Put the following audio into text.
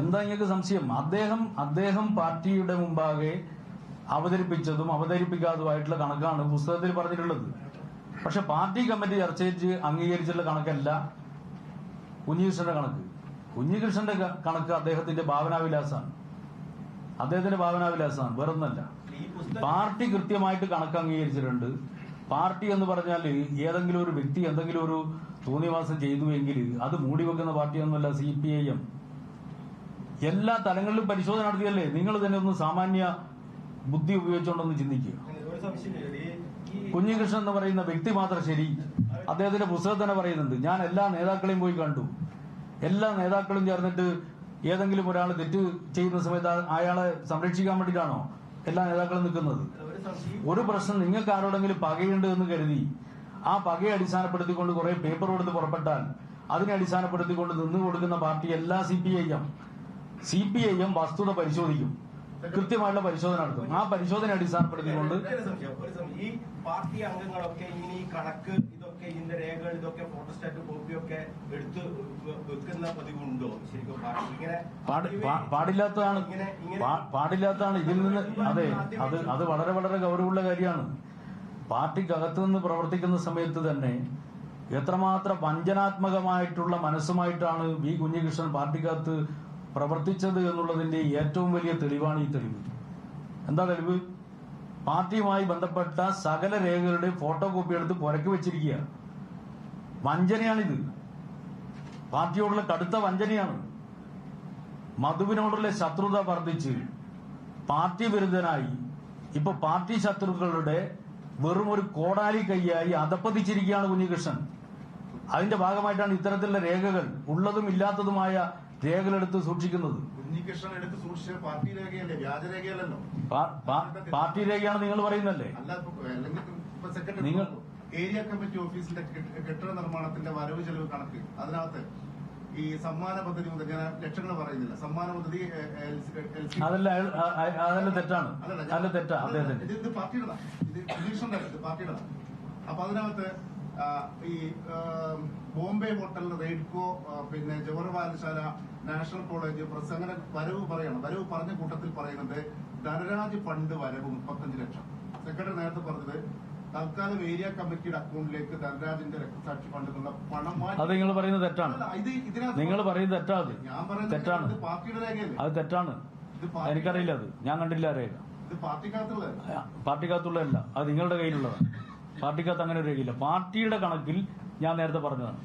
എന്താ നിങ്ങൾക്ക് സംശയം? അദ്ദേഹം പാർട്ടിയുടെ മുമ്പാകെ അവതരിപ്പിച്ചതും അവതരിപ്പിക്കാത്തതുമായിട്ടുള്ള കണക്കാണ് പുസ്തകത്തിൽ പറഞ്ഞിട്ടുള്ളത്. പക്ഷെ പാർട്ടി കമ്മിറ്റി ചർച്ച ചെയ്ത് അംഗീകരിച്ചിട്ടുള്ള കണക്കല്ല കുഞ്ഞികൃഷ്ണന്റെ കണക്ക്. കുഞ്ഞികൃഷ്ണന്റെ കണക്ക് അദ്ദേഹത്തിന്റെ ഭാവനാവിലാസമാണ്. വേറൊന്നല്ല. പാർട്ടി കൃത്യമായിട്ട് കണക്ക് അംഗീകരിച്ചിട്ടുണ്ട്. പാർട്ടി എന്ന് പറഞ്ഞാൽ ഏതെങ്കിലും ഒരു വ്യക്തി എന്തെങ്കിലും ഒരു തോന്നിവാസം ചെയ്തുവെങ്കിൽ അത് മൂടിവെക്കുന്ന പാർട്ടിയൊന്നുമല്ല CPIM. എല്ലാ തലങ്ങളിലും പരിശോധന നടത്തിയല്ലേ? നിങ്ങൾ തന്നെ ഒന്ന് സാമാന്യ ബുദ്ധി ഉപയോഗിച്ചുകൊണ്ടൊന്ന് ചിന്തിക്കുക. കുഞ്ഞികൃഷ്ണൻ എന്ന് പറയുന്ന വ്യക്തി മാത്രം ശരി. അദ്ദേഹത്തിന്റെ പുസ്തകം തന്നെ പറയുന്നുണ്ട്, ഞാൻ എല്ലാ നേതാക്കളെയും പോയി കണ്ടു. എല്ലാ നേതാക്കളും ചേർന്നിട്ട് ഏതെങ്കിലും ഒരാൾ തെറ്റ് ചെയ്യുന്ന സമയത്ത് അയാളെ സംരക്ഷിക്കാൻ വേണ്ടിയിട്ടാണോ എല്ലാ നേതാക്കളും നിൽക്കുന്നത്? ഒരു പ്രശ്നം നിങ്ങൾക്ക് ആരോടെങ്കിലും പകയുണ്ട് എന്ന് കരുതി ആ പകയെ അടിസ്ഥാനപ്പെടുത്തിക്കൊണ്ട് കുറെ പേപ്പർ കൊടുത്ത് പുറപ്പെട്ടാൽ അതിനെ അടിസ്ഥാനപ്പെടുത്തിക്കൊണ്ട് നിന്നു കൊടുക്കുന്ന പാർട്ടി എല്ലാ CPIM വസ്തുത പരിശോധിക്കും, കൃത്യമായിട്ടുള്ള പരിശോധന നടത്തും. ആ പരിശോധന അടിസ്ഥാനപ്പെടുത്തിക്കൊണ്ട് ഈ പാർട്ടി അംഗങ്ങളൊക്കെ ഇങ്ങനെ ഈ കണക്ക് ഇതൊക്കെ ഇതിന്റെ രേഖകൾ ഇതൊക്കെ ഫോട്ടോസ്റ്റാറ്റ് കോപ്പിയൊക്കെ എടുത്ത് വെക്കുന്ന പതിവുണ്ടോ? ശരിക്കും പാടില്ലാത്തതാണ് ഇതിൽ നിന്ന്. അതെ, അത് വളരെ വളരെ ഗൗരവമുള്ള കാര്യമാണ്. പാർട്ടിക്കകത്ത് നിന്ന് പ്രവർത്തിക്കുന്ന സമയത്ത് തന്നെ എത്രമാത്രം വഞ്ചനാത്മകമായിട്ടുള്ള മനസ്സുമായിട്ടാണ് വി കുഞ്ഞികൃഷ്ണൻ പാർട്ടിക്കകത്ത് പ്രവർത്തിച്ചത് എന്നുള്ളതിന്റെ ഏറ്റവും വലിയ തെളിവാണ് ഈ തെളിവ്. എന്താ തെളിവ്? പാർട്ടിയുമായി ബന്ധപ്പെട്ട സകല രേഖകളുടെ ഫോട്ടോ കോപ്പി എടുത്ത് പുരക്കി വെച്ചിരിക്കുക. വഞ്ചനയാണിത്. പാർട്ടിയോടുള്ള കടുത്ത വഞ്ചനയാണ്. മധുവിനോടുള്ള ശത്രുത വർദ്ധിച്ച് പാർട്ടി വിരുദ്ധനായി ഇപ്പൊ പാർട്ടി ശത്രുക്കളുടെ വെറും ഒരു കോടാലി കൈയായി അധപ്പതിച്ചിരിക്കുകയാണ് കുഞ്ഞികൃഷ്ണൻ. അതിന്റെ ഭാഗമായിട്ടാണ് ഇത്തരത്തിലുള്ള രേഖകൾ, ഉള്ളതും ഇല്ലാത്തതുമായ രേഖകളെടുത്ത് സൂക്ഷിക്കുന്നത്. കുഞ്ഞികൃഷ്ണൻ എടുത്ത് സൂക്ഷിച്ച പാർട്ടി രേഖയല്ലേ, വ്യാജരേഖയല്ലല്ലോ. പാർട്ടി രേഖയാണ് നിങ്ങൾ പറയുന്നല്ലേ? നിങ്ങൾ ഏരിയ കമ്മിറ്റി ഓഫീസിന്റെ കെട്ടിട നിർമ്മാണത്തിന്റെ വരവ് ചെലവ് കണക്ക്, അതിനകത്ത് ഈ സമ്മാന പദ്ധതി മുതൽ ഞാൻ ലക്ഷങ്ങൾ പറയുന്നില്ല, സമ്മാന പദ്ധതി അതല്ല തെറ്റാണ്. ഇത് പാർട്ടിയുടെ, ഇത് കുഞ്ഞികൃഷ്ണന്റെ, ഇത് പാർട്ടിയുടെ. അപ്പൊ അതിനകത്ത് ഈ ബോംബെ ഹോട്ടൽ, റെയ്ഡ്കോ, പിന്നെ ജവഹർലാൽശാല, നാഷണൽ കോളേജ്, പ്രസ്, അങ്ങനെ വരവ് പറയണം. വരവ് പറഞ്ഞ കൂട്ടത്തിൽ പറയുന്നത് ധനരാജ് ഫണ്ട് വരവ് 35 ലക്ഷം. സെക്രട്ടറി നേരത്തെ പറഞ്ഞത് തൽക്കാലം ഏരിയ കമ്മിറ്റിയുടെ അക്കൗണ്ടിലേക്ക് ധനരാജിന്റെ രക്തസാക്ഷി ഫണ്ടിലുള്ള പണം മാറ്റി. അത് നിങ്ങൾ പറയുന്നത് തെറ്റാണ്. നിങ്ങൾ പറയുന്നത് തെറ്റാണ്. ഞാൻ പറയുന്നത് പാർട്ടിയുടെ രേഖയല്ലേ? അത് തെറ്റാണ്. എനിക്കറിയില്ല, അത് ഞാൻ കണ്ടില്ല രേഖ. ഇത് പാർട്ടിക്കകത്തുള്ളതല്ല, അത് നിങ്ങളുടെ കയ്യിലുള്ളതാണ്. പാർട്ടിക്കകത്ത് അങ്ങനെ ഒരു രേഖയില്ല. പാർട്ടിയുടെ കണക്കിൽ ഞാൻ നേരത്തെ പറഞ്ഞതാണ്.